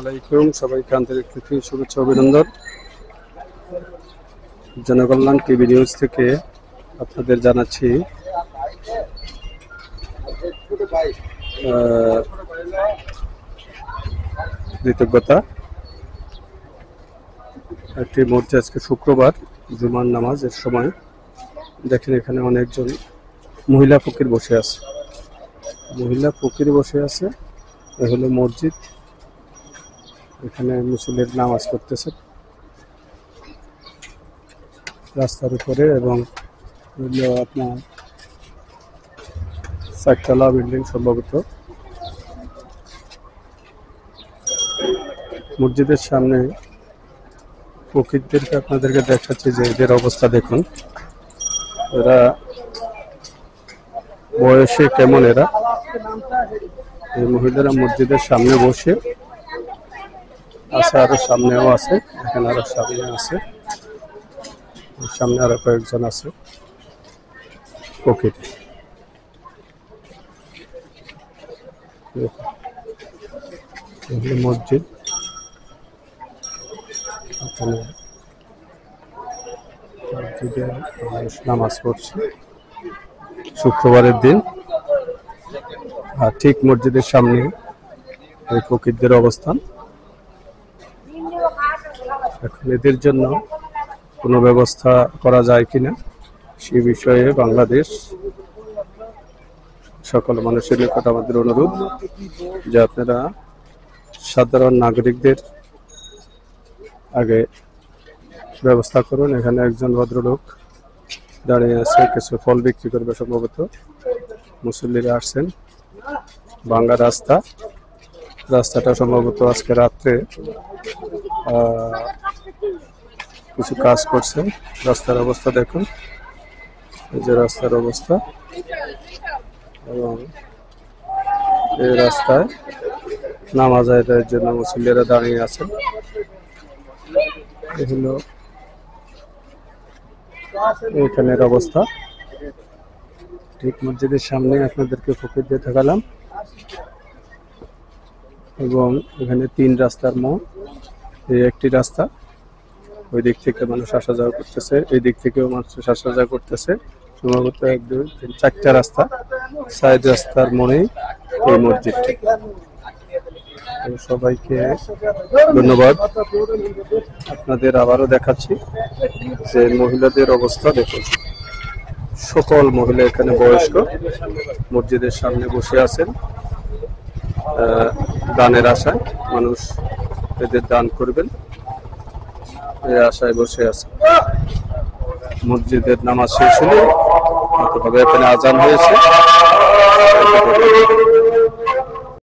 আলাইকুম, সবাইকে আন্তরিক প্রীতি শুভেচ্ছা অভিনন্দন। জনকল্যাণ টিভি নিউজ থেকে আপনাদের জানাচ্ছি কৃতজ্ঞতা। একটি মুহূর্তে আজকে শুক্রবার জুমার নামাজের সময় দেখেন এখানে অনেকজন মহিলা ফকির বসে আছে। এ হলো মসজিদ। এখানে মুসল্লির নামাজ পড়তেছে রাস্তার উপরে, এবং আপনার 4 তলা বিল্ডিং সম্ভবত। মসজিদের সামনে ফকিরদেরকে আপনাদেরকে দেখাচ্ছি যে এদের অবস্থা দেখুন, এরা বয়সে কেমন। এই মহিলারা মসজিদের সামনে বসে আছে, আরো সামনেও আছে, এখানে আরো সামনে আছে, সামনে আরো কয়েকজন আছে ফকির। মসজিদ, নামাজ পড়ছে শুক্রবারের দিন, আর ঠিক মসজিদের সামনে এই ফকিরদের অবস্থান। এখন এদের জন্য কোনো ব্যবস্থা করা যায় কিনা সে বিষয়ে বাংলাদেশ সকল মানুষের নিকট আমাদের অনুরোধ যে আপনারা সাধারণ নাগরিকদের আগে ব্যবস্থা করুন। এখানে একজন ভদ্রলোক দাঁড়িয়ে আছে, কিছু ফল বিক্রি করবে সম্ভবত। মুসল্লিরা আসছেন, ভাঙ্গা রাস্তাটা সম্ভবত আজকে রাত্রে কিছু কাজ করছেন। রাস্তার অবস্থা দেখুন, এই যে রাস্তার অবস্থা, এবং এই রাস্তায় নামাজ আদায়ের জন্য মুসল্লিরা দাঁড়িয়ে আছেন। এই হলো এখানের অবস্থা। ঠিক মসজিদের সামনে আপনাদেরকে ফকির দিয়ে দেখালাম, এবং এখানে 3 রাস্তার মোড়। এই একটি রাস্তা, ওই দিক থেকে মানুষ আসা যাওয়া করতেছে, এই দিক থেকেও মানুষ আসা যাওয়া করতেছে। সম্ভবত 1, 2, 3, 4টা রাস্তা, 4 রাস্তার মোড়েই এই মসজিদটি। সবাইকে ধন্যবাদ। আপনাদের আবারও দেখাচ্ছি যে মহিলাদের অবস্থা দেখুন। সকল মহিলা এখানে বয়স্ক মসজিদের সামনে বসে আছেন দানের আশায়। মানুষ এদের দান করবেন এই আশায় বসে আছে। মসজিদের নামাজ শেষ হলে এখানে আজান হয়েছে।